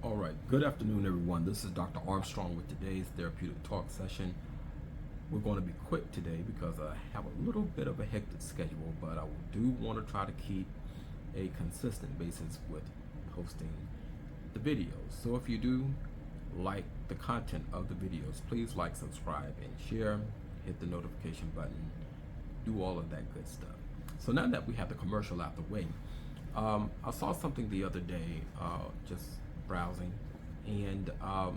All right, good afternoon, everyone. This is Dr. Armstrong with today's therapeutic talk session. We're going to be quick today because I have a little bit of a hectic schedule, but I do want to try to keep a consistent basis with posting the videos. So if you do like the content of the videos, please like, subscribe, and share. Hit the notification button. Do all of that good stuff. So now that we have the commercial out the way, I saw something the other day, just browsing, and I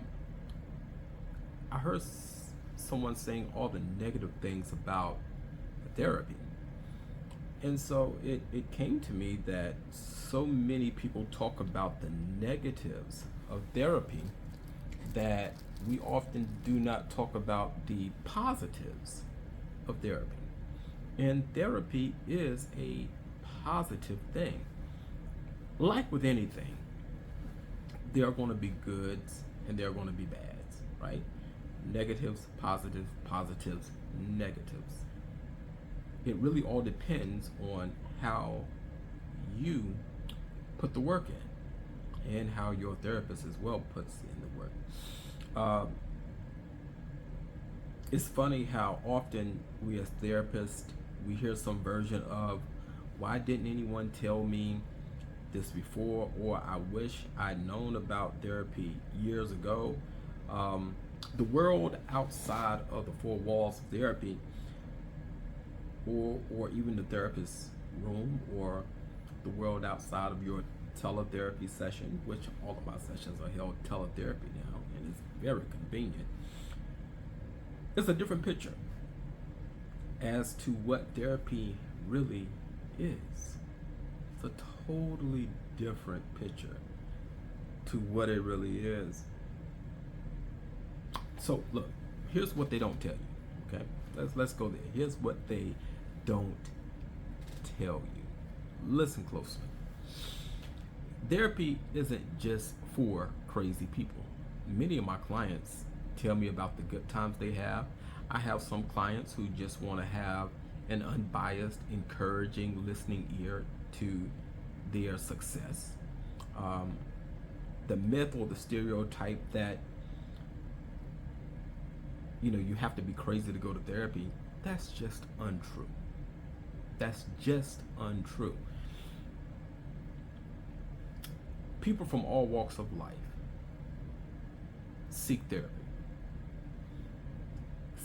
heard someone saying all the negative things about therapy. And so it came to me that so many people talk about the negatives of therapy that we often do not talk about the positives of therapy. And therapy is a positive thing. Like with anything, there are going to be goods and there are going to be bads, right? Negatives, positives, positives, negatives. It really all depends on how you put the work in and how your therapist as well puts in the work. It's funny how often we as therapists, we hear some version of, why didn't anyone tell me this before, or I wish I'd known about therapy years ago. The world outside of the four walls of therapy, or even the therapist's room, or the world outside of your teletherapy session, which all of my sessions are held teletherapy now, and it's very convenient. It's a different picture as to what therapy really is. It's a totally different picture to what it really is. So look, here's what they don't tell you. Okay, let's go there. Here's what they don't tell you. Listen closely. Therapy isn't just for crazy people. Many of my clients tell me about the good times they have. I have some clients who just want to have an unbiased, encouraging, listening ear to their success. The myth or the stereotype that you have to be crazy to go to therapy, that's just untrue. That's just untrue. People from all walks of life seek therapy.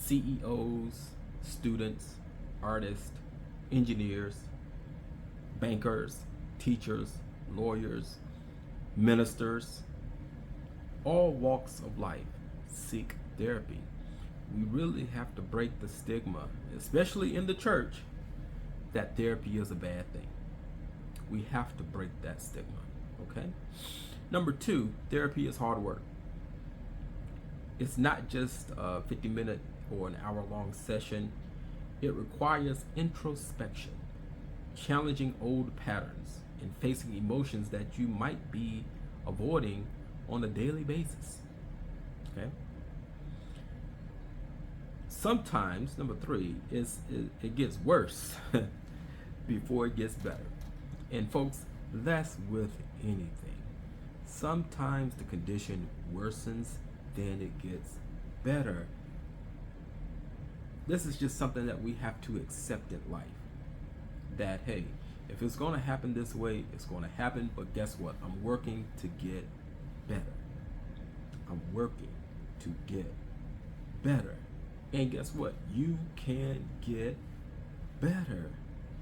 CEOs, students, artists, engineers, bankers, teachers, lawyers, ministers, all walks of life seek therapy. We really have to break the stigma, especially in the church, that therapy is a bad thing. We have to break that stigma, okay? Number two, therapy is hard work. It's not just a 50-minute or an hour-long session. It requires introspection, challenging old patterns, and facing emotions that you might be avoiding on a daily basis. Okay? Sometimes, number three, it gets worse before it gets better. And folks, that's with anything. Sometimes the condition worsens, then it gets better. This is just something that we have to accept in life. That, hey, if it's going to happen this way, it's going to happen, but guess what? I'm working to get better. I'm working to get better. And guess what? You can get better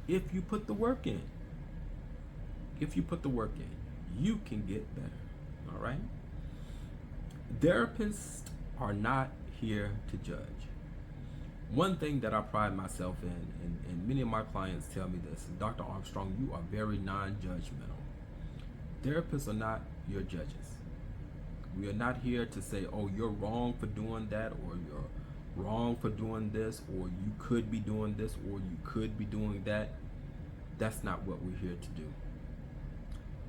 if you put the work in. If you put the work in, you can get better. All right? Therapists are not here to judge. One thing that I pride myself in, and many of my clients tell me this, Dr. Armstrong, you are very non-judgmental. Therapists are not your judges. We are not here to say, oh, you're wrong for doing that, or you're wrong for doing this, or you could be doing this, or you could be doing that. That's not what we're here to do.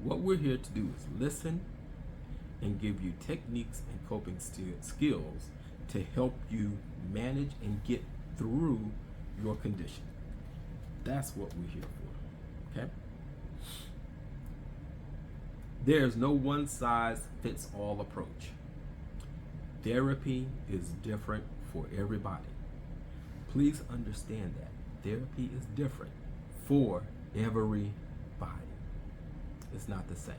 What we're here to do is listen and give you techniques and coping skills to help you manage and get through your condition. That's what we're here for, okay? There's no one size fits all approach. Therapy is different for everybody. Please understand that. Therapy is different for everybody. It's not the same.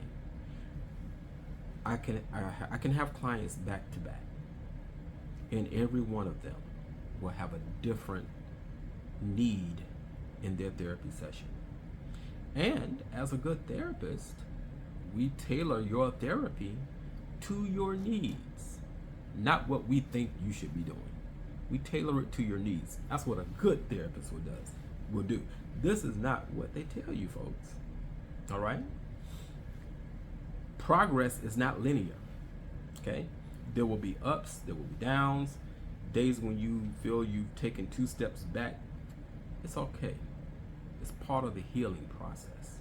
I can have clients back to back, and every one of them will have a different need in their therapy session. And as a good therapist, we tailor your therapy to your needs, not what we think you should be doing. We tailor it to your needs. That's what a good therapist will do. This is not what they tell you, folks. All right? Progress is not linear. Okay? There will be ups, there will be downs, days when you feel you've taken 2 steps back. It's okay. It's part of the healing process.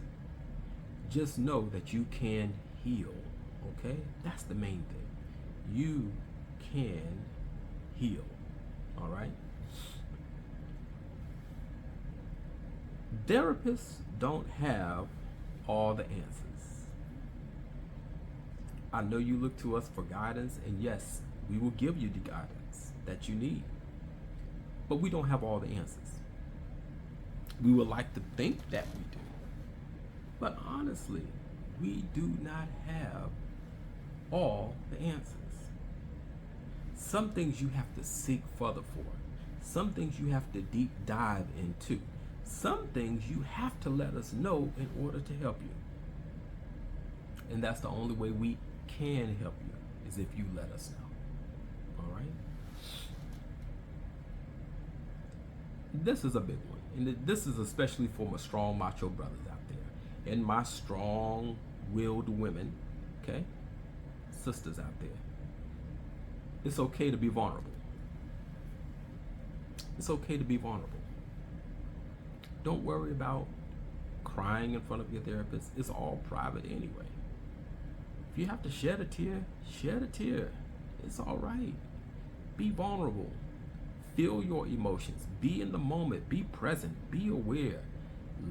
Just know that you can heal. Okay? That's the main thing. You can heal. All right? Therapists don't have all the answers. I know you look to us for guidance, and yes, we will give you the guidance that you need. But we don't have all the answers. We would like to think that we do. But honestly, we do not have all the answers. Some things you have to seek further for. Some things you have to deep dive into. Some things you have to let us know in order to help you. And that's the only way we can help you, is if you let us know. All right? This is a big one. And this is especially for my strong macho brothers out there. And my strong-willed women, okay? Sisters out there. It's okay to be vulnerable. It's okay to be vulnerable. Don't worry about crying in front of your therapist. It's all private anyway. If you have to shed a tear, shed a tear. It's all right. Be vulnerable. Feel your emotions. Be in the moment. Be present. Be aware.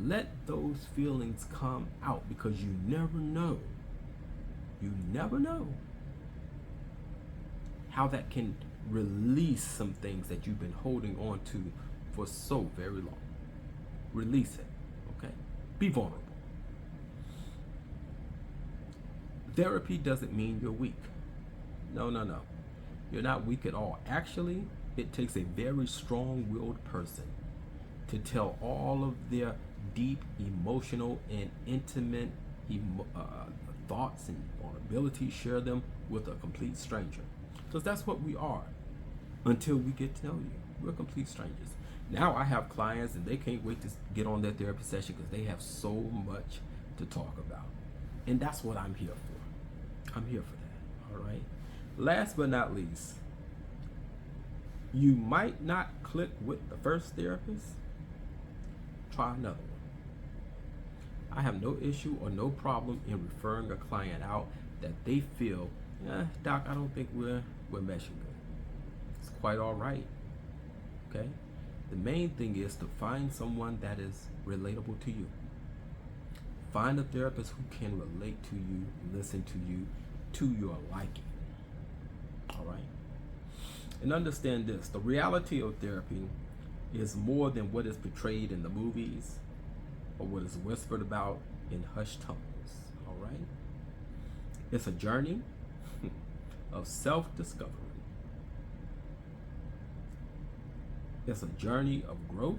Let those feelings come out, because you never know. You never know how that can release some things that you've been holding on to for so very long. Release it, okay? Be vulnerable. Therapy doesn't mean you're weak. No. You're not weak at all. Actually, it takes a very strong-willed person to tell all of their deep emotional and intimate thoughts and vulnerabilities, share them with a complete stranger. Because that's what we are until we get to know you. We're complete strangers. Now I have clients and they can't wait to get on their therapy session because they have so much to talk about. And that's what I'm here for. I'm here for that. All right. Last but not least, you might not click with the first therapist. Try another one. I have no issue or no problem in referring a client out that they feel, doc, I don't think we're meshing good. It's quite all right. Okay? The main thing is to find someone that is relatable to you. Find a therapist who can relate to you, listen to you, to your liking. All right? And understand this, the reality of therapy is more than what is portrayed in the movies or what is whispered about in hushed tones. All right? It's a journey of self-discovery. It's a journey of growth.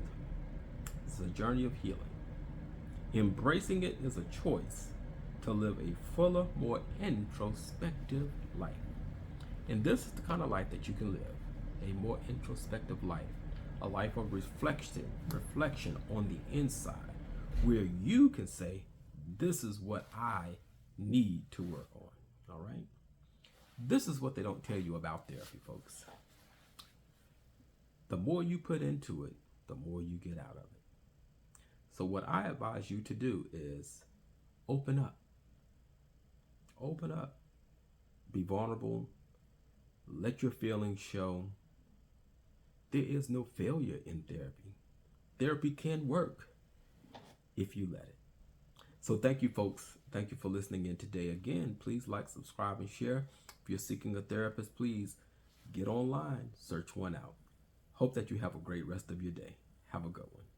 It's a journey of healing. Embracing it is a choice to live a fuller, more introspective life. And this is the kind of life that you can live, a more introspective life, a life of reflection on the inside, where you can say, this is what I need to work on. All right? This is what they don't tell you about therapy, folks. The more you put into it, the more you get out of it. So what I advise you to do is open up. Open up. Be vulnerable. Let your feelings show. There is no failure in therapy. Therapy can work if you let it. So thank you, folks. Thank you for listening in today. Again, please like, subscribe, and share. If you're seeking a therapist, please get online, search one out. Hope that you have a great rest of your day. Have a good one.